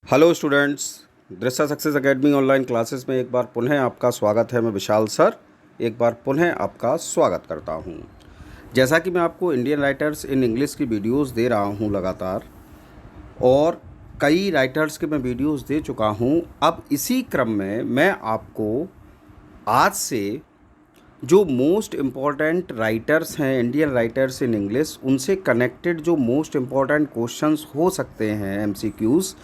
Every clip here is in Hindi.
हेलो स्टूडेंट्स, दृश्य सक्सेस एकेडमी ऑनलाइन क्लासेस में एक बार पुनः आपका स्वागत है। मैं विशाल सर एक बार पुनः आपका स्वागत करता हूं। जैसा कि मैं आपको इंडियन राइटर्स इन इंग्लिश की वीडियोस दे रहा हूं लगातार, और कई राइटर्स के मैं वीडियोस दे चुका हूं। अब इसी क्रम में मैं आपको आज से जो मोस्ट इम्पॉर्टेंट राइटर्स हैं इंडियन राइटर्स इन इंग्लिश, उनसे कनेक्टेड जो मोस्ट इम्पॉर्टेंट क्वेश्चंस हो सकते हैं एमसीक्यूज़,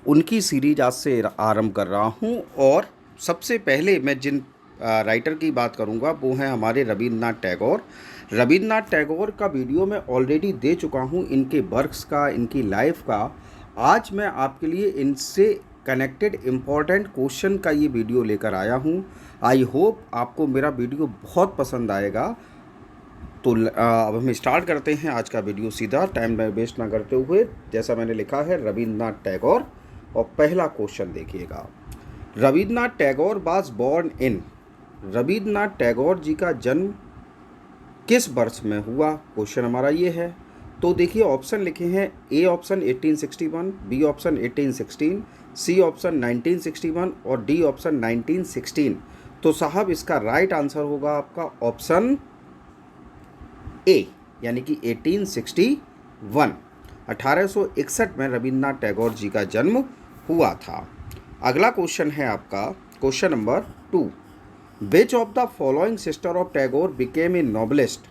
उनकी सीरीज आज से आरंभ कर रहा हूं। और सबसे पहले मैं जिन राइटर की बात करूंगा वो हैं हमारे रवींद्रनाथ टैगोर। रवींद्रनाथ टैगोर का वीडियो मैं ऑलरेडी दे चुका हूं, इनके वर्क्स का, इनकी लाइफ का। आज मैं आपके लिए इनसे कनेक्टेड इम्पॉर्टेंट क्वेश्चन का ये वीडियो लेकर आया हूं। आई होप आपको मेरा वीडियो बहुत पसंद आएगा। तो अब हम स्टार्ट करते हैं आज का वीडियो सीधा, टाइम वेस्ट ना करते हुए। जैसा मैंने लिखा है रवींद्रनाथ टैगोर, और पहला क्वेश्चन देखिएगा। Rabindranath Tagore was born in. Rabindranath Tagore ji का जन्म किस वर्ष में हुआ, क्वेश्चन हमारा ये है। तो देखिए ऑप्शन लिखे हैं, A option 1861, B option 1816, C option 1961 और डी ऑप्शन 1916। तो साहब इसका राइट आंसर होगा आपका ऑप्शन ए, यानी कि 1861। 1861 में रवींद्रनाथ टैगोर जी का जन्म हुआ था। अगला क्वेश्चन है आपका question number 2। Which of the following sister of Tagore became a novelist.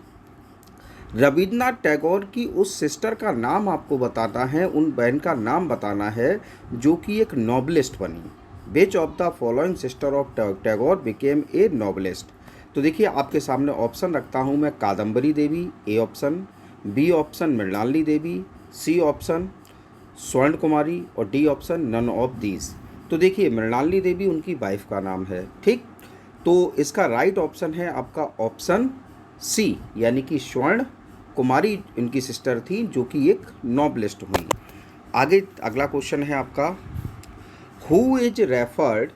Rabindranath Tagore की उस सिस्टर का नाम आपको बताना है, उन बहन का नाम बताना है जो कि एक नॉवेलिस्ट बनी। Which of the following sister of Tagore became a novelist. तो देखिए आपके सामने ऑप्शन रखता हूँ मैं, Kadambari Devi A option, B option Mrinalini Devi, C option Swarna Kumari और D option none of these. तो देखिए मृणालिनी देवी उनकी वाइफ का नाम है, ठीक। तो इसका राइट ऑप्शन है आपका ऑप्शन सी, यानी कि स्वर्ण कुमारी इनकी सिस्टर थी जो कि एक नॉवेलिस्ट हुई। आगे अगला क्वेश्चन है आपका, who is referred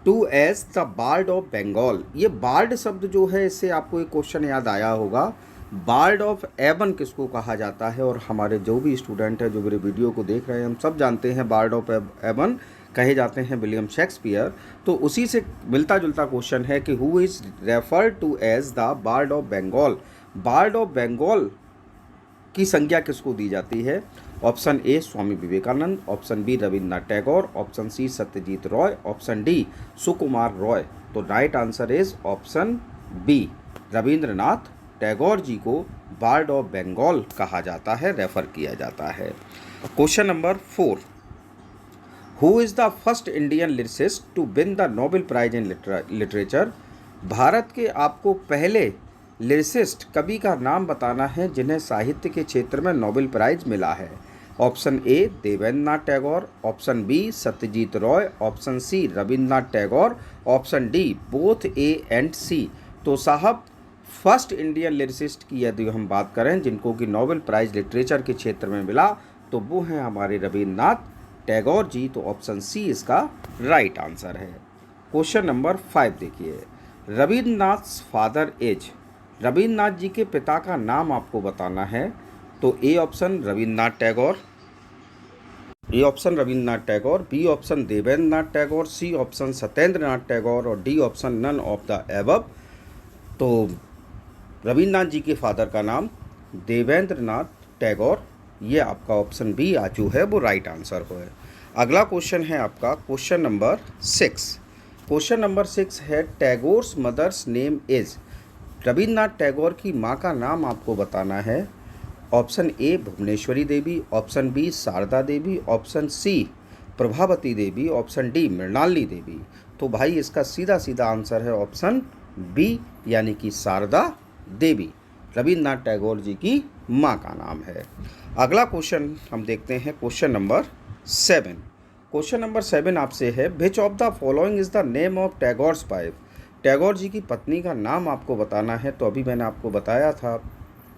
to as the bard of Bengal. ये बार्ड शब्द जो है, इससे आपको एक क्वेश्चन याद आया होगा। बार्ड ऑफ एवन किसको कहा जाता है, और हमारे जो भी स्टूडेंट हैं जो मेरे वीडियो को देख रहे हैं, हम सब जानते हैं बार्ड ऑफ एवन कहे जाते हैं विलियम शेक्सपियर। तो उसी से मिलता जुलता क्वेश्चन है कि who is referred to as the bard of Bengal. Bard of Bengal की संज्ञा किसको दी जाती है। Option A Swami Vivekananda, option B Rabindranath Tagore, option C Satyajit Ray, option D Sukumar Ray. तो right answer is option B, Rabindranath Tagore ji को बार्ड ऑफ बंगाल कहा जाता है, रेफर किया जाता है। Question number 4। Who is the first Indian lyricist to win the Nobel prize in literature. Bharat के आपको पहले लिरिसिस्ट कवि का नाम बताना है जिन्हें साहित्य के क्षेत्र में नोबेल प्राइज मिला है। Option A Debendranath Tagore, option B Satyajit Ray, option C Rabindranath Tagore, option D both A and C. तो साहब फर्स्ट इंडियन लिरिसिस्ट की यदि हम बात करें जिनको कि नोबेल प्राइज लिटरेचर के क्षेत्र में मिला, तो वो हैं हमारे रवींद्रनाथ टैगोर जी। तो ऑप्शन सी इसका राइट आंसर है। क्वेश्चन नंबर 5 देखिए, रवींद्रनाथ फादर एज। रवींद्रनाथ जी के पिता का नाम आपको बताना है। तो A option Rabindranath Tagore, A option Rabindranath Tagore, B option Debendranath Tagore, C option Satyendranath Tagore और D option none of the above. तो रवींद्रनाथ जी के फादर का नाम देवेंद्रनाथ टैगोर, ये आपका ऑप्शन बी जो है वो राइट आंसर है। अगला क्वेश्चन है आपका क्वेश्चन नंबर 6। क्वेश्चन नंबर 6 है, Tagore's mother's name is. Rabindranath Tagore की माँ का नाम आपको बताना है। Option A Bhubaneswari Devi, option B Sarada Devi, option C Prabhavati Devi, option D Mrinalini Devi. तो भाई इसका सीधा सीधा आंसर है ऑप्शन बी, यानी कि शारदा देवी रवींद्रनाथ टैगोर जी की माँ का नाम है। अगला क्वेश्चन हम देखते हैं क्वेश्चन नंबर 7। क्वेश्चन नंबर 7 आपसे है, which of the following is the name of Tagore's wife. Tagore ji की पत्नी का नाम आपको बताना है। तो अभी मैंने आपको बताया था,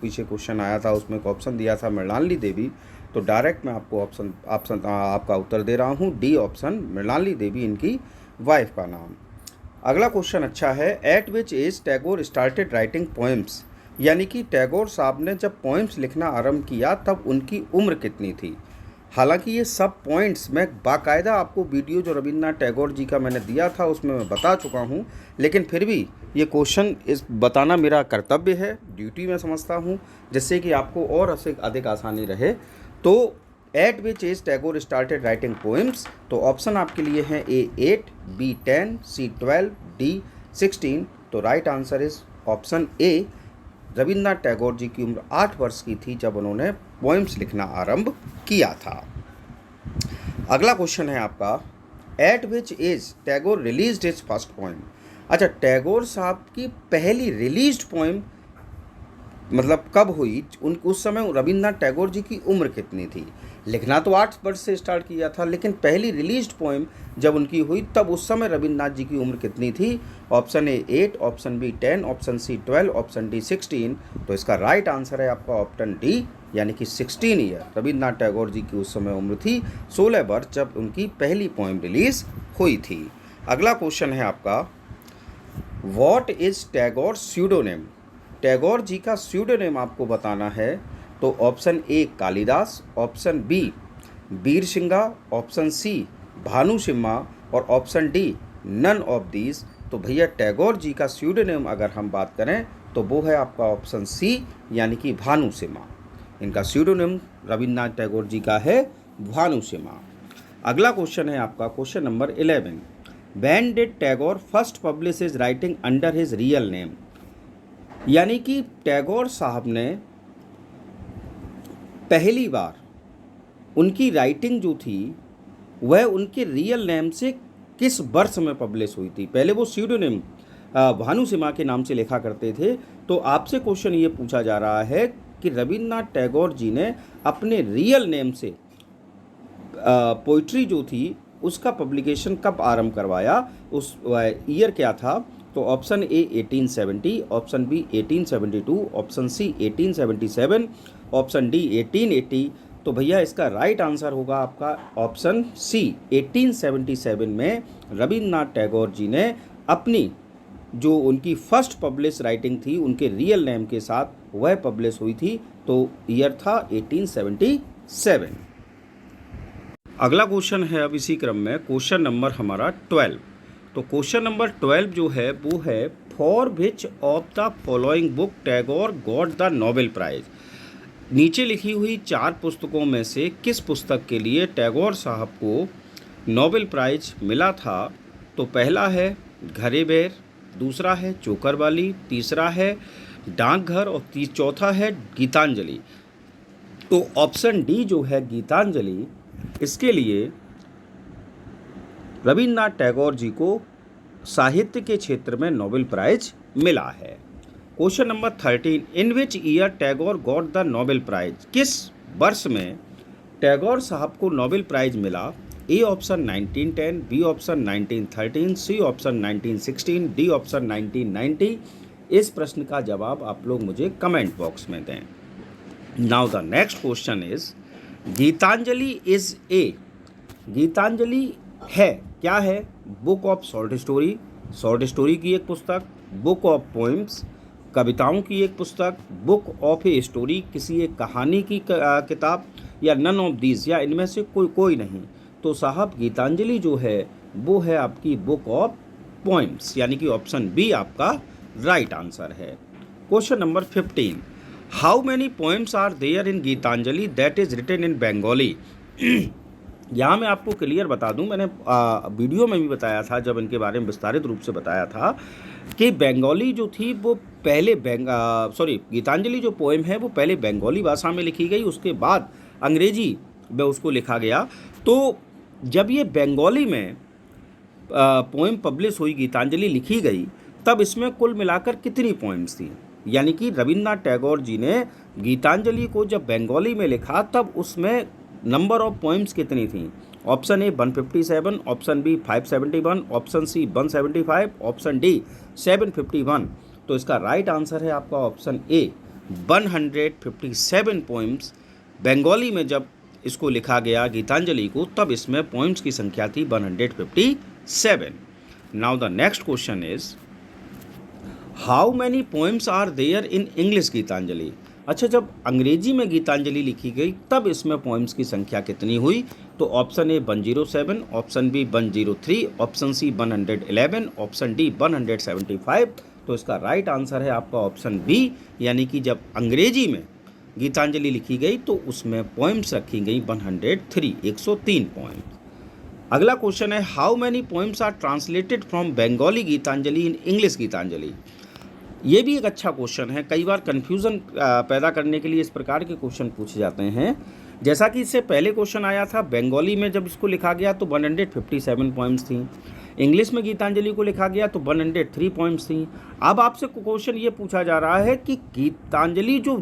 पीछे क्वेश्चन आया था उसमें एक ऑप्शन दिया था मृणालिनी देवी। तो डायरेक्ट मैं आपको ऑप्शन आपका उत्तर दे रहा हूँ, डी ऑप्शन मृणालिनी देवी इनकी वाइफ का नाम। अगला क्वेश्चन अच्छा है, at which age Tagore started writing poems. यानी कि टैगोर साहब ने जब पोएम्स लिखना आरंभ किया तब उनकी उम्र कितनी थी। हालांकि ये सब पॉइंट्स मैं बाकायदा आपको वीडियो जो रविन्द्रनाथ टैगोर जी का मैंने दिया था उसमें मैं बता चुका हूँ, लेकिन फिर भी ये क्वेश्चन इस बताना मेरा कर्तव्य है, ड्यूटी मैं समझता हूँ, जिससे कि आपको और अधिक आसानी रहे। तो at which age Tagore started writing poems, तो ऑप्शन आपके लिए हैं A8, B10, C12, D16। तो right answer is option A. Rabindranath Tagore ji की उम्र 8 वर्ष की थी जब उन्होंने पोएम्स लिखना आरंभ किया था। अगला क्वेश्चन है आपका, at which age Tagore released his first poem. अच्छा, टैगोर साहब की पहली रिलीज्ड पोएम मतलब कब हुई, उस समय रविन्द्रनाथ टैगोर जी की उम्र कितनी थी। लिखना तो 8 वर्ष से स्टार्ट किया था, लेकिन पहली रिलीज्ड पोएम जब उनकी हुई तब उस समय रविन्द्रनाथ जी की उम्र कितनी थी। Option A 8, option B 10, option C 12, option D 16। तो इसका राइट आंसर है आपका ऑप्शन डी, यानी कि 16 ईयर रविन्द्रनाथ टैगोर जी की उस समय उम्र थी, 16 वर्ष जब उनकी पहली पोएम रिलीज हुई थी। अगला क्वेश्चन है आपका, what is Tagore pseudonym. Tagore ji का स्यूडोनेम आपको बताना है। तो option A Kalidas, option B Veer Singha, option C Bhanu Simha और option D none of these. तो भैया टैगोर जी का स्यूडोनेम अगर हम बात करें तो वो है आपका ऑप्शन सी, यानी कि भानु सिम्हा। इनका स्यूडोनेम रविन्द्रनाथ टैगोर जी का है भानु सिम्हा। अगला क्वेश्चन है आपका question number 11, when did Tagore first publish his writing under his real name. यानी कि टैगोर साहब ने पहली बार उनकी राइटिंग जो थी वह उनके रियल नेम से किस वर्ष में पब्लिश हुई थी। पहले वो स्यूडोनेम भानु सिम्हा के नाम से लिखा करते थे। तो आपसे क्वेश्चन ये पूछा जा रहा है कि रविन्द्रनाथ टैगोर जी ने अपने रियल नेम से पोइट्री जो थी उसका पब्लिकेशन कब आरंभ करवाया, उस ईयर क्या था। तो option A 1870, option B 1872, option C 1877, option D 1880। तो भैया इसका राइट आंसर होगा आपका ऑप्शन सी, 1877 में रविन्द्रनाथ टैगोर जी ने अपनी जो उनकी फर्स्ट पब्लिश राइटिंग थी उनके रियल नेम के साथ वह पब्लिश हुई थी। तो ईयर था 1877। अगला क्वेश्चन है अब इसी क्रम में क्वेश्चन नंबर हमारा 12। तो क्वेश्चन नंबर 12 जो है वो है, for which of the following book Tagore got the Nobel prize. नीचे लिखी हुई 4 पुस्तकों में से किस पुस्तक के लिए टैगोर साहब को नोबेल प्राइज मिला था। तो पहला है घरेबेर, दूसरा है चोकरवाली, तीसरा है डाकघर और चौथा है गीतांजलि। तो ऑप्शन डी जो है गीतांजलि, इसके लिए रविन्द्रनाथ टैगोर जी को साहित्य के क्षेत्र में नोबेल प्राइज मिला है। Question number 13, in which year Tagore got the Nobel prize. किस वर्ष में टैगोर साहब को नोबेल प्राइज मिला। A option 1910, B option 1913, C option 1916, D option 1990। इस प्रश्न का जवाब आप लोग मुझे कमेंट बॉक्स में दें। Now the next question is, Gitanjali is a. Gitanjali है क्या है, book of short story, short story की एक पुस्तक, बुक ऑफ पोएम्स कविताओं की एक पुस्तक, बुक ऑफ ए स्टोरी किसी एक कहानी की किताब, या नन ऑफ दीज या इनमें से कोई नहीं। तो साहब गीतांजलि जो है वो है आपकी बुक ऑफ पोएम्स, यानी कि ऑप्शन बी आपका राइट आंसर है। Question number 15, how many poems are there in Gitanjali that is written in Bengali. यहाँ मैं आपको क्लियर बता दूं, मैंने वीडियो में भी बताया था जब इनके बारे में विस्तारित रूप से बताया था कि बंगाली जो थी वो पहले गीतांजलि जो पोएम है वो पहले बंगाली भाषा में लिखी गई, उसके बाद अंग्रेजी में उसको लिखा गया। तो जब ये बंगाली में पोएम पब्लिश हुई, गीतांजलि लिखी गई, तब इसमें कुल मिलाकर कितनी पोएम्स थी। यानी कि रविन्द्रनाथ टैगोर जी ने गीतांजलि को जब बंगाली में लिखा तब उसमें नंबर ऑफ पोएम्स कितनी थी। Option A 157, option B 571, option C 175, option D 751। तो इसका राइट आंसर है आपका ऑप्शन ए 157 पोएम्स। बंगाली में जब इसको लिखा गया गीतांजलि को तब इसमें पोएम्स की संख्या थी 157। Now the next question is, how many poems are there in English Gitanjali. अच्छा, जब अंग्रेजी में गीतांजलि लिखी गई तब इसमें पोइम्स की संख्या कितनी हुई? तो option A 107, option B 103, option C 111, option D 175। तो इसका राइट आंसर है आपका ऑप्शन बी, यानी कि जब अंग्रेजी में गीतांजलि लिखी गई तो उसमें पोइम्स रखी गई 103, 103 पोइम। अगला क्वेश्चन है, how many poems are translated from Bengali Gitanjali in English Gitanjali? ये भी एक अच्छा क्वेश्चन है। कई बार कन्फ्यूज़न पैदा करने के लिए इस प्रकार के क्वेश्चन पूछे जाते हैं। जैसा कि इससे पहले क्वेश्चन आया था, बंगाली में जब इसको लिखा गया तो 157 पोइम्स थी, इंग्लिश में गीतांजलि को लिखा गया तो 103 पोइम्स थी। अब आपसे क्वेश्चन ये पूछा जा रहा है कि गीतांजलि जो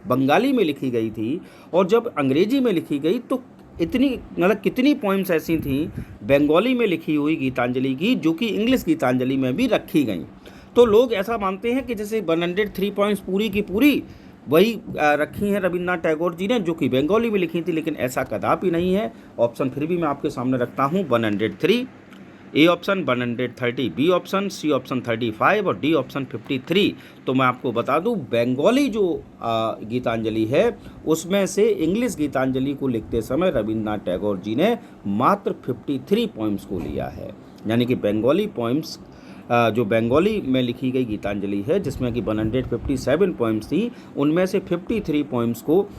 बंगाली में लिखी गई थी और जब अंग्रेजी में लिखी गई तो इतनी मतलब कितनी पोइम्स ऐसी थी बंगाली में लिखी हुई गीतांजलि की जो कि इंग्लिश गीतांजलि में भी रखी गई? तो लोग ऐसा मानते हैं कि जैसे 103 पॉइंट्स पूरी की पूरी वही रखी हैं रविन्द्रनाथ टैगोर जी ने जो कि बंगाली में लिखी थी, लेकिन ऐसा कदापि नहीं है। ऑप्शन फिर भी मैं आपके सामने रखता हूँ 103, A option 130, B option, C option 35 और डी ऑप्शन 53। तो मैं आपको बता दूं बंगाली जो गीतांजलि है उसमें से इंग्लिश गीतांजलि को लिखते समय रविन्द्रनाथ टैगोर जी ने मात्र 53 पोइम्स को लिया है, यानी कि बंगाली पोइम्स जो बंगाली में लिखी गई गीतांजलि है जिसमें कि 157 पोइम्स थी, उनमें से 53 पोइम्स को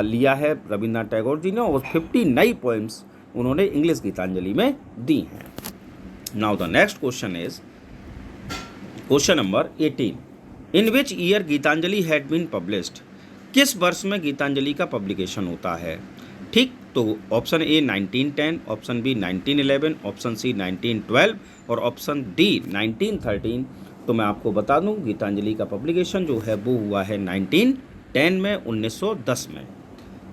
लिया है रविन्द्रनाथ टैगोर जी ने और 50 नई पोइम्स उन्होंने इंग्लिश गीतांजलि में दी हैं। Now the next question is question number 18, in which year Gitanjali had been published? किस वर्ष में गीतांजलि का पब्लिकेशन होता है? ठीक, तो option A 1910, option B 1911, option C 1912 और ऑप्शन डी 1913। तो मैं आपको बता दूं गीतांजलि का पब्लिकेशन जो है वो हुआ है 1910 में, 1910 में।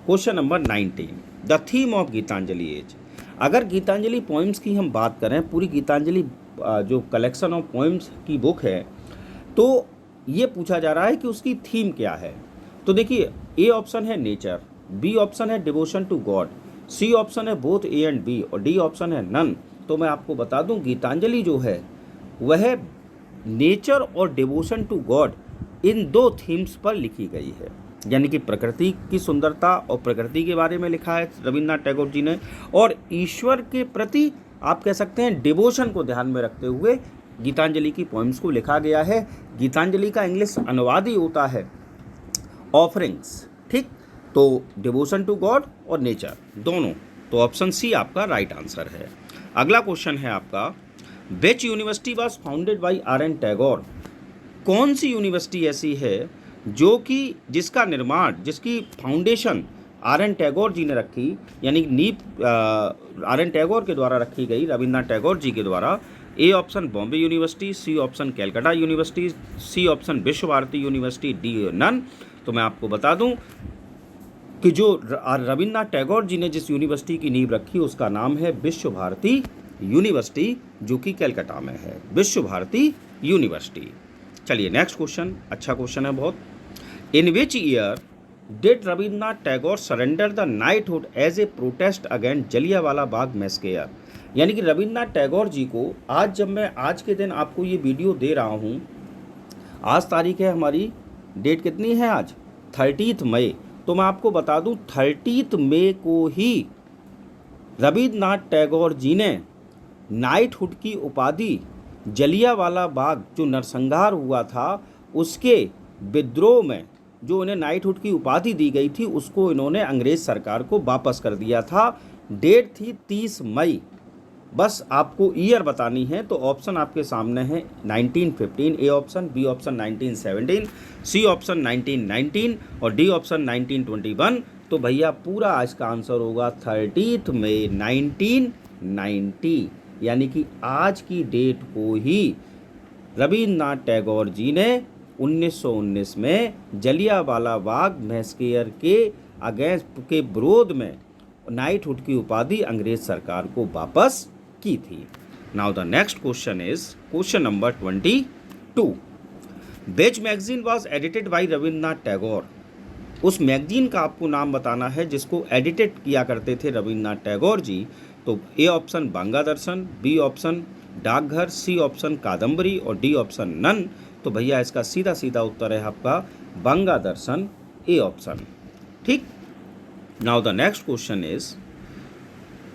Question number 19, the theme of Gitanjali is? अगर गीतांजलि पोइम्स की हम बात करें, पूरी गीतांजलि जो कलेक्शन ऑफ पोइम्स की बुक है, तो ये पूछा जा रहा है कि उसकी थीम क्या है। तो देखिए, ए ऑप्शन है नेचर, बी ऑप्शन है devotion to God, C option है बोथ ए एंड बी और डी ऑप्शन है नन। तो मैं आपको बता दूं गीतांजलि जो है वह नेचर और डिवोशन टू गॉड इन दो थीम्स पर लिखी गई है, यानी कि प्रकृति की सुंदरता और प्रकृति के बारे में लिखा है रविन्द्रनाथ टैगोर जी ने, और ईश्वर के प्रति आप कह सकते हैं डिवोशन को ध्यान में रखते हुए गीतांजलि की पोइम्स को लिखा गया है। गीतांजलि का इंग्लिश अनुवाद ही होता है ऑफरिंग्स। ठीक, तो डिवोशन टू गॉड और नेचर दोनों, तो ऑप्शन सी आपका राइट आंसर है। अगला क्वेश्चन है आपका, which university was founded by RN. Tagore? कौन सी यूनिवर्सिटी ऐसी है जो कि जिसका निर्माण, जिसकी फाउंडेशन आर.एन. टैगोर जी ने रखी, यानी नींव आर.एन. टैगोर के द्वारा रखी गई, रविन्द्रनाथ टैगोर जी के द्वारा? A option Bombay university, C option Calcutta university, C option Visva Bharati university, D none. तो मैं आपको बता दूं कि जो रविन्द्रनाथ टैगोर जी ने जिस यूनिवर्सिटी की नींव रखी उसका नाम है विश्व भारती यूनिवर्सिटी, जो कि कलकत्ता में है, विश्व भारती यूनिवर्सिटी। चलिए नेक्स्ट क्वेश्चन, अच्छा क्वेश्चन है बहुत। In which year did Rabindranath Tagore surrender the knighthood as a protest against Jallianwala Bagh massacre? यानी कि रविन्द्रनाथ टैगोर जी को आज, जब मैं आज के दिन आपको ये वीडियो दे रहा हूँ, आज तारीख है हमारी, डेट कितनी है आज, 30 मई। तो मैं आपको बता दूं 30 मई को ही रविन्द्रनाथ टैगोर जी ने नाइटहुड की उपाधि जलियांवाला बाग जो नरसंहार हुआ था उसके विद्रोह में जो इन्हें नाइटहुड की उपाधि दी गई थी उसको इन्होंने अंग्रेज सरकार को वापस कर दिया था। डेट थी 30 मई। बस आपको ईयर बतानी है, तो ऑप्शन आपके सामने है 1915 A option, B option 1917, C option 1919 और डी ऑप्शन 1921। तो भैया पूरा आज का आंसर होगा 30 मई 1990, यानी कि आज की डेट को ही रविन्द्रनाथ टैगोर जी ने 1919 में जलियांवाला बाग मैसेकर के अगेंस्ट के विरोध में नाइटहुड की उपाधि अंग्रेज सरकार को वापस की थी। Now the next question is question number 22, which magazine was edited by Rabindranath Tagore? उस मैगजीन का आपको नाम बताना है जिसको एडिटेड किया करते थे रविन्द्रनाथ टैगोर जी। तो A option Banga Darshan, B option Dakghar, C option Kadambari और डी ऑप्शन नन। तो भैया इसका सीधा सीधा उत्तर है आपका बंगा दर्शन ए ऑप्शन। ठीक। Now the next question is,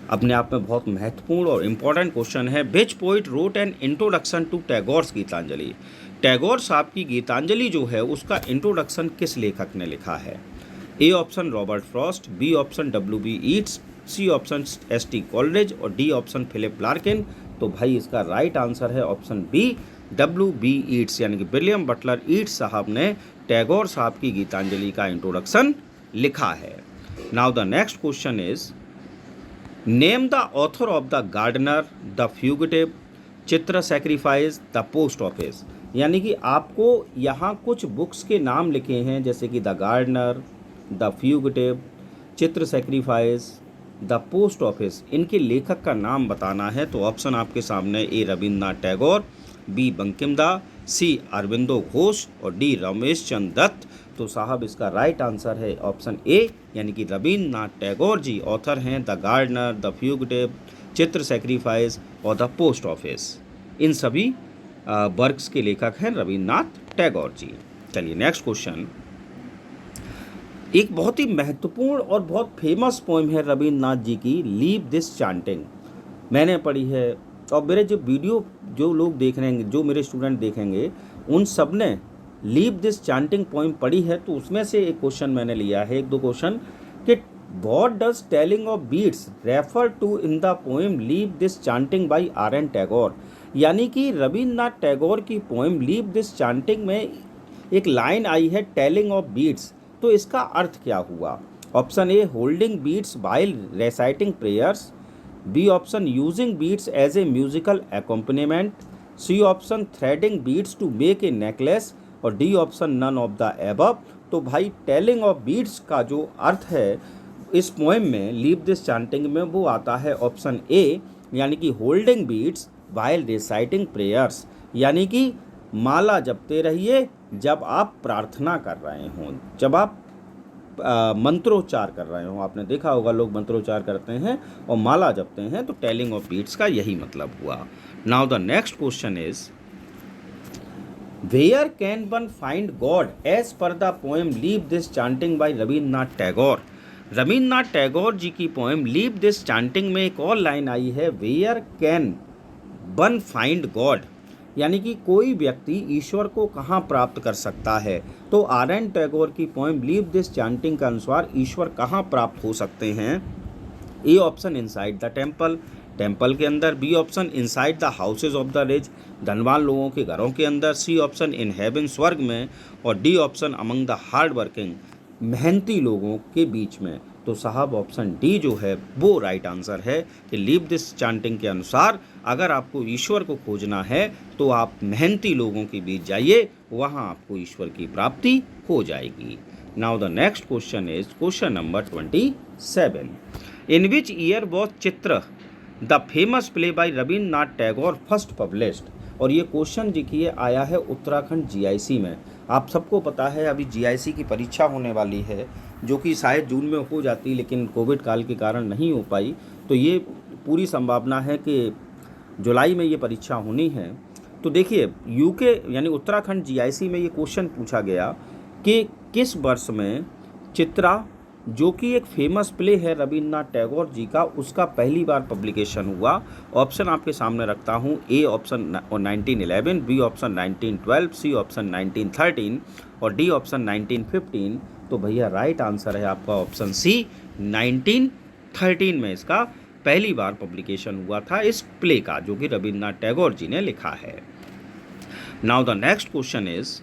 अपने आप में बहुत महत्वपूर्ण और इम्पॉर्टेंट क्वेश्चन है, which poet wrote an introduction to Tagore's Gitanjali. Tagore साहब की गीतांजलि जो है उसका इंट्रोडक्शन किस लेखक ने लिखा है? A option Robert Frost, B option W.B. Yeats, C option S.T. Coleridge और डी ऑप्शन फिलिप लार्किन। तो भाई इसका राइट आंसर है ऑप्शन बी, W.B. ईट्स, यानी कि विलियम बटलर ईट्स साहब ने टैगोर साहब की गीतांजलि का इंट्रोडक्शन लिखा है। Now the next question is, name the author of the gardener, the fugitive, Chitra sacrifice, the post office. यानी कि आपको यहाँ कुछ बुक्स के नाम लिखे हैं, जैसे कि the gardener, the fugitive, Chitra sacrifice, the post office. इनके लेखक का नाम बताना है। तो ऑप्शन आपके सामने, ए रविन्द्रनाथ टैगोर, बी बंकिम दा, सी अरविंदो घोष और डी रमेश चंद्र दत्त। तो साहब इसका राइट आंसर है ऑप्शन ए, यानी कि रविन्द्रनाथ टैगोर जी ऑथर हैं the gardener, the fugitive, Chitra sacrifice और द पोस्ट ऑफिस। इन सभी वर्क्स के लेखक हैं रविन्द्रनाथ टैगोर जी। चलिए नेक्स्ट क्वेश्चन, एक बहुत ही महत्वपूर्ण और बहुत फेमस पोएम है रविन्द्रनाथ जी की, लीव दिस चांटिंग। मैंने पढ़ी है और मेरे जो वीडियो जो लोग देख रहे हैं, जो मेरे स्टूडेंट देखेंगे, उन सब ने लीव दिस चांटिंग पोएम पढ़ी है। तो उसमें से एक क्वेश्चन मैंने लिया है, एक दो क्वेश्चन, कि what does telling of beads refer to in the poem leave this chanting by R.N. Tagore. यानी कि रविन्द्रनाथ टैगोर की पोएम लीव दिस चांटिंग में एक लाइन आई है टेलिंग ऑफ बीट्स, तो इसका अर्थ क्या हुआ? Option A, holding beads while reciting prayers, B option using beads as a musical accompaniment, C option threading beads to make a necklace और D option none of the above. तो भाई टेलिंग ऑफ बीट्स का जो अर्थ है इस पोएम में, लीव दिस चांटिंग में, वो आता है ऑप्शन ए, यानी कि holding beads while reciting prayers, यानी कि माला जपते रहिए जब आप प्रार्थना कर रहे हों, जब आप मंत्रोच्चार कर रहे हों। आपने देखा होगा लोग मंत्रोच्चार करते हैं और माला जपते हैं, तो टेलिंग ऑफ बीट्स का यही मतलब हुआ। Now the next question is, where can one find god as per the poem leave this chanting by Rabindranath Tagore. Rabindranath Tagore ji की पोएम लीव दिस चांटिंग में एक और लाइन आई है, where can one find God, यानी कि कोई व्यक्ति ईश्वर को कहाँ प्राप्त कर सकता है। तो R.N. टैगोर की पोएम लीव दिस चांटिंग के अनुसार ईश्वर कहाँ प्राप्त हो सकते हैं? A option inside the temple, temple के अंदर, B option inside the houses of the rich, धनवान लोगों के घरों के अंदर, सी ऑप्शन इन हेवन, स्वर्ग में और D option among the hard working, मेहनती लोगों के बीच में। तो साहब ऑप्शन डी जो है वो राइट आंसर है कि लीव दिस चांटिंग के अनुसार अगर आपको ईश्वर को खोजना है तो आप मेहनती लोगों के बीच जाइए, वहाँ आपको ईश्वर की प्राप्ति हो जाएगी। Now the next question is question number 27, in which year was Chitra the famous play by Rabindranath Tagore first published. और ये क्वेश्चन देखिए आया है उत्तराखंड GIC में। आप सबको पता है अभी GIC की परीक्षा होने वाली है, जो कि शायद जून में हो जाती, लेकिन कोविड काल के कारण नहीं हो पाई। तो ये पूरी संभावना है कि जुलाई में ये परीक्षा होनी है। तो देखिए UK यानी उत्तराखंड GIC में ये क्वेश्चन पूछा गया कि किस वर्ष में चित्रा, जो कि एक फेमस प्ले है रविन्द्रनाथ टैगोर जी का, उसका पहली बार पब्लिकेशन हुआ। ऑप्शन आपके सामने रखता हूँ, A option 1911, B option 1912, C option 1913 और डी ऑप्शन 1915। तो भैया राइट आंसर है आपका ऑप्शन सी, 1913 में इसका पहली बार पब्लिकेशन हुआ था इस प्ले का, जो कि रविन्द्रनाथ टैगोर जी ने लिखा है। Now the next question is,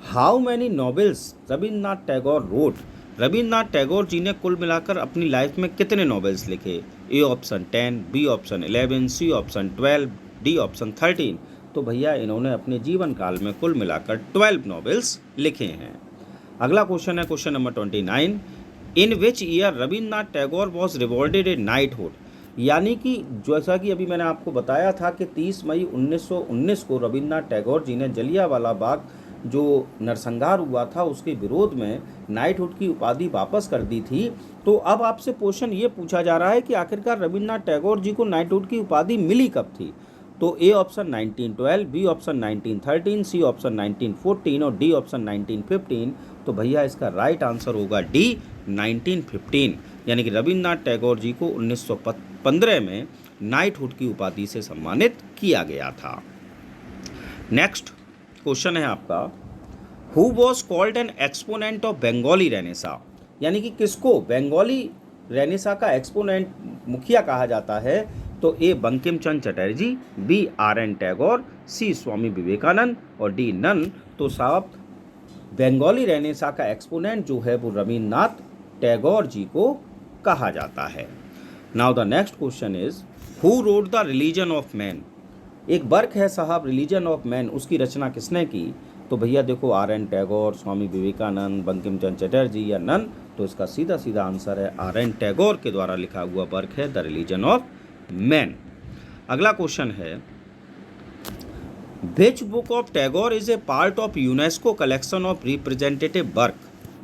how many novels Rabindranath Tagore wrote. Rabindranath Tagore ji ने कुल मिलाकर अपनी लाइफ में कितने नॉवेल्स लिखे? A option 10, B option 11, C option 12, D option 13। तो भैया इन्होंने अपने जीवन काल में कुल मिलाकर 12 नॉवेल्स लिखे हैं। अगला क्वेश्चन है question number 29, in which year Rabindranath Tagore was rewarded A knighthood. यानी कि जैसा कि अभी मैंने आपको बताया था कि 30 मई 1919 को रविन्द्रनाथ टैगोर जी ने जलियांवाला बाग जो नरसंहार हुआ था उसके विरोध में नाइटहुड की उपाधि वापस कर दी थी। तो अब आपसे क्वेश्चन ये पूछा जा रहा है कि आखिरकार रविन्द्रनाथ टैगोर जी को नाइटहुड की उपाधि मिली कब थी? तो A option 1912, B option 1913, C option 1914 और डी ऑप्शन 1915। तो भैया इसका राइट आंसर होगा डी 1915, यानी कि रविन्द्रनाथ टैगोर जी को 1915 में नाइटहुड की उपाधि से सम्मानित किया गया था। नेक्स्ट क्वेश्चन है आपका, who was called an exponent of Bengali Renaissance, यानी कि किसको बंगाली रेनेसा का एक्सपोनेंट मुखिया कहा जाता है। तो ए बंकिम चंद्र चटर्जी, बी आर.एन. टैगोर, सी स्वामी विवेकानंद और डी नन। तो साहब बंगाली रेनेसा का एक्सपोनेंट जो है वो रविन्द्रनाथ टैगोर जी को कहा जाता है। Now the next question is, who wrote the religion of man. एक वर्क है साहब रिलीजन ऑफ मैन, उसकी रचना किसने की। तो भैया देखो आर.एन. टैगोर, स्वामी विवेकानंद, बंकिम चंद्र चटर्जी या नन। तो इसका सीधा सीधा आंसर है आर.एन. टैगोर के द्वारा लिखा हुआ वर्क है द रिलीजन ऑफ मैन। अगला क्वेश्चन है, which book of Tagore is a part of UNESCO collection of representative work.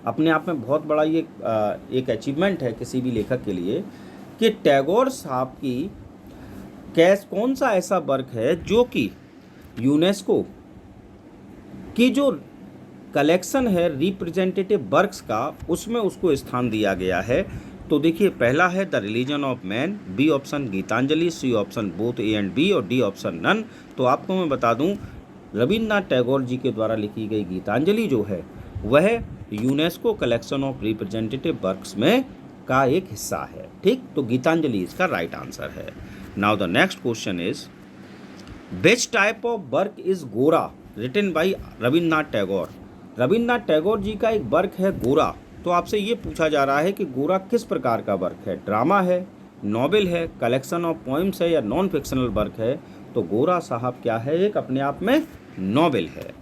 अपने आप में बहुत बड़ा ये एक अचीवमेंट है किसी भी लेखक के लिए कि टैगोर साहब की कौन सा ऐसा वर्क है जो कि यूनेस्को की जो कलेक्शन है रिप्रेजेंटेटिव वर्क्स का उसमें उसको स्थान दिया गया है। तो देखिए पहला है the religion of man, B option Gitanjali, C option both A and B और डी ऑप्शन नन। तो आपको मैं बता दूं रविन्द्रनाथ टैगोर जी के द्वारा लिखी गई गीतांजलि जो है वह UNESCO collection of representative works में का एक हिस्सा है। ठीक, तो गीतांजलि इसका राइट आंसर है। Now the next question is, which type of work is गोरा रिटन बाई रविन्द्रनाथ टैगोर। रविन्द्रनाथ टैगोर जी का एक वर्क है गोरा। तो आपसे ये पूछा जा रहा है कि गोरा किस प्रकार का वर्क है, ड्रामा है, नॉवेल है, कलेक्शन ऑफ पोइम्स है या नॉन फिक्शनल वर्क है। तो गोरा साहब क्या है, एक अपने आप में नॉवेल है।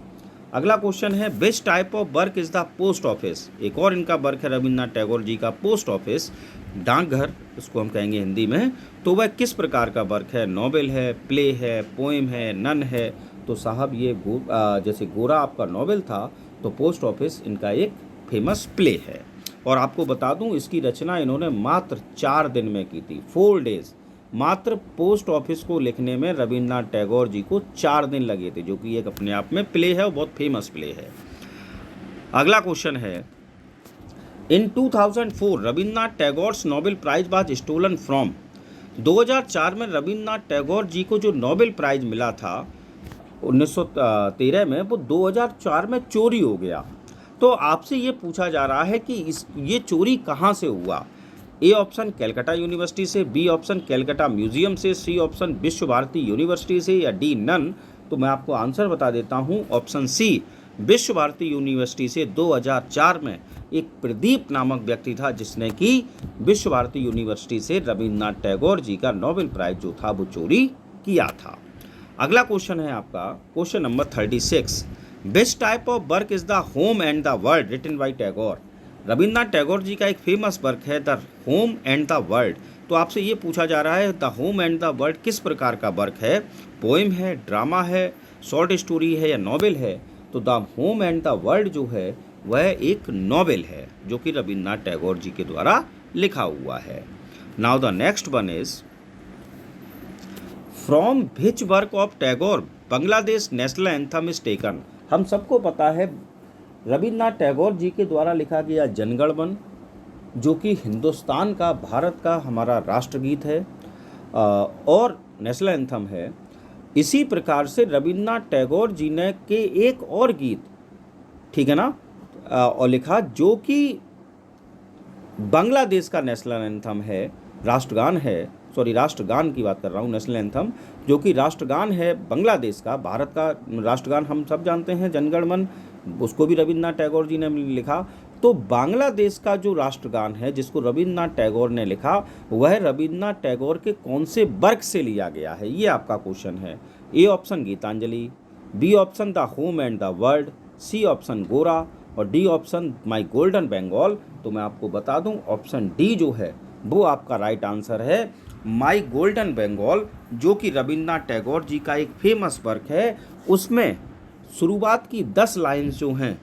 अगला क्वेश्चन है, विच type of work is the post office. एक और इनका वर्क है रविन्द्रनाथ टैगोर जी का पोस्ट ऑफिस, डाकघर इसको हम कहेंगे हिंदी में। तो वह किस प्रकार का वर्क है, नॉवेल है, प्ले है, पोएम है, नन है। तो साहब ये जैसे गोरा आपका नॉवेल था तो पोस्ट ऑफिस इनका एक फेमस प्ले है। और आपको बता दूं इसकी रचना इन्होंने मात्र 4 दिन में की थी, 4 डेज। मात्र पोस्ट ऑफिस को लिखने में रविन्द्रनाथ टैगोर जी को 4 दिन लगे थे, जो कि एक अपने आप में प्ले है और बहुत फेमस प्ले है। अगला क्वेश्चन है, in 2004 Rabindranath Tagore's Nobel prize was stolen from. 2004 में रविन्द्रनाथ टैगोर जी को जो नोबेल प्राइज मिला था 1913 में, वो 2004 में चोरी हो गया। तो आपसे ये पूछा जा रहा है कि ये चोरी कहाँ से हुआ। ए ऑप्शन कैलकाटा यूनिवर्सिटी से, बी ऑप्शन कैलकाटा म्यूजियम से, सी ऑप्शन विश्व भारती यूनिवर्सिटी से या डी नन। तो मैं आपको आंसर बता देता हूँ, ऑप्शन सी विश्व भारती यूनिवर्सिटी से 2004 में एक प्रदीप नामक व्यक्ति था जिसने कि विश्व भारती यूनिवर्सिटी से रविन्द्रनाथ टैगोर जी का नोबेल प्राइज जो था वो चोरी किया था। अगला क्वेश्चन है आपका question number 36, which type of work is the home and the world written by Tagore. Rabindranath Tagore ji का एक फेमस वर्क है the home and the world. तो आपसे ये पूछा जा रहा है the home and the world किस प्रकार का वर्क है, पोएम है, ड्रामा है, शॉर्ट स्टोरी है या नॉवेल है। तो the home and the world जो है वह एक नॉवेल है जो कि रविन्द्रनाथ टैगोर जी के द्वारा लिखा हुआ है। Now the next one is, from which work of Tagore Bangladesh national anthem is taken. हम सबको पता है रविन्द्रनाथ टैगोर जी के द्वारा लिखा गया जनगण मन जो कि हिंदुस्तान का, भारत का हमारा राष्ट्रगीत है और नेशनल एंथम है। इसी प्रकार से रविन्द्रनाथ टैगोर जी ने के एक और गीत, ठीक है ना, और लिखा जो कि बांग्लादेश का नेशनल एंथम है, राष्ट्रगान है, सॉरी राष्ट्रगान की बात कर रहा हूँ, नेशनल एंथम जो कि राष्ट्रगान है बांग्लादेश का। भारत का राष्ट्रगान हम सब जानते हैं जनगण मन, उसको भी रविन्द्रनाथ टैगोर जी ने लिखा। तो बांग्लादेश का जो राष्ट्रगान है जिसको रविन्द्रनाथ टैगोर ने लिखा वह रविन्द्रनाथ टैगोर के कौन से वर्क से लिया गया है, ये आपका क्वेश्चन है। A option Gitanjali, B option the home and the world, C option Gora और D option my golden Bengal. तो मैं आपको बता दूं ऑप्शन डी जो है वो आपका राइट आंसर है, माई गोल्डन बंगाल, जो कि रविन्द्रनाथ टैगोर जी का एक फेमस वर्क है। उसमें शुरुआत की 10 लाइन्स जो हैं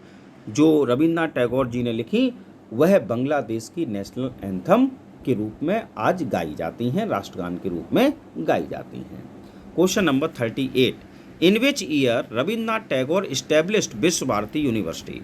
जो रविन्द्रनाथ टैगोर जी ने लिखी वह बांग्लादेश की नेशनल एंथम के रूप में आज गाई जाती हैं, राष्ट्रगान के रूप में गाई जाती हैं। Question number 38, in which year Rabindranath Tagore established विश्व भारती यूनिवर्सिटी?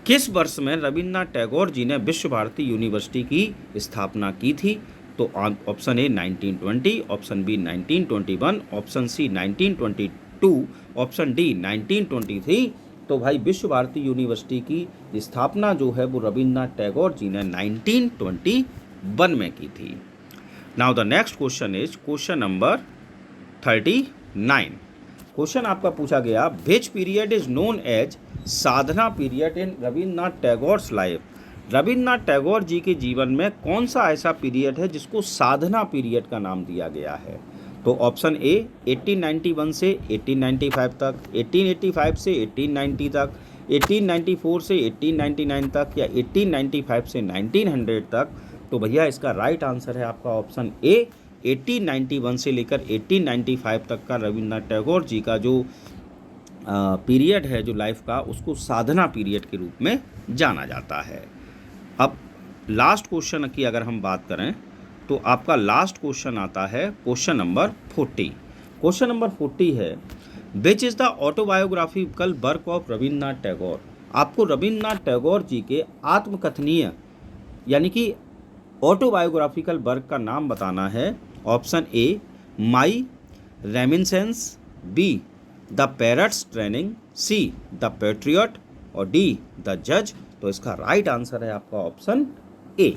किस वर्ष में रविन्द्रनाथ टैगोर जी ने विश्व भारती यूनिवर्सिटी की स्थापना की थी? तो option A 1920, option B 1921, option C 1922, option D 1923। तो भाई विश्व भारती यूनिवर्सिटी की स्थापना जो है वो रविन्द्रनाथ टैगोर जी ने 1921 में की थी। Now the next question is question number 39। Question आपका पूछा गया, which period is known as Sadhana period in Rabindranath Tagore's life? Rabindranath Tagore ji के जीवन में कौन सा ऐसा पीरियड है जिसको साधना पीरियड का नाम दिया गया है? तो ऑप्शन ए 1891 से 1895 तक, 1885 से 1890 तक, 1894 से 1899 तक, या 1895 से 1900 तक। तो भैया इसका राइट आंसर है आपका ऑप्शन ए 1891 से लेकर 1895 तक का रविन्द्रनाथ टैगोर जी का जो पीरियड है जो लाइफ का, उसको साधना पीरियड के रूप में जाना जाता है। अब लास्ट क्वेश्चन की अगर हम बात करें तो आपका लास्ट क्वेश्चन आता है क्वेश्चन नंबर 40। क्वेश्चन नंबर 40 है, which is the autobiographical work of Rabindranath Tagore? आपको रविन्द्रनाथ टैगोर जी के आत्मकथनीय यानी कि ऑटोबायोग्राफिकल वर्क का नाम बताना है। Option A my reminiscence, be the parrots training, see the patriot, और डी द जज। तो इसका राइट आंसर है आपका ऑप्शन ए।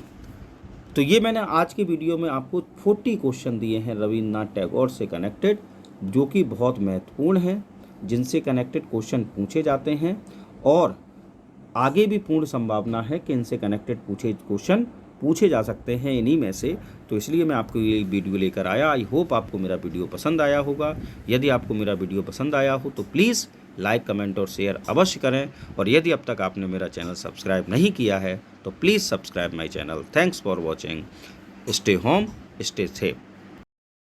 तो ये मैंने आज की वीडियो में आपको 40 क्वेश्चन दिए हैं रविन्द्रनाथ टैगोर से कनेक्टेड, जो कि बहुत महत्वपूर्ण हैं, जिनसे कनेक्टेड क्वेश्चन पूछे जाते हैं और आगे भी पूर्ण संभावना है कि इनसे कनेक्टेड क्वेश्चन पूछे जा सकते हैं इन्हीं में से। तो इसलिए मैं आपको ये वीडियो लेकर आया। आई होप आपको मेरा वीडियो पसंद आया होगा। यदि आपको मेरा वीडियो पसंद आया हो तो प्लीज़ लाइक, कमेंट और शेयर अवश्य करें, और यदि अब तक आपने मेरा चैनल सब्सक्राइब नहीं किया है तो please subscribe my channel. Thanks for watching. Stay home, stay safe.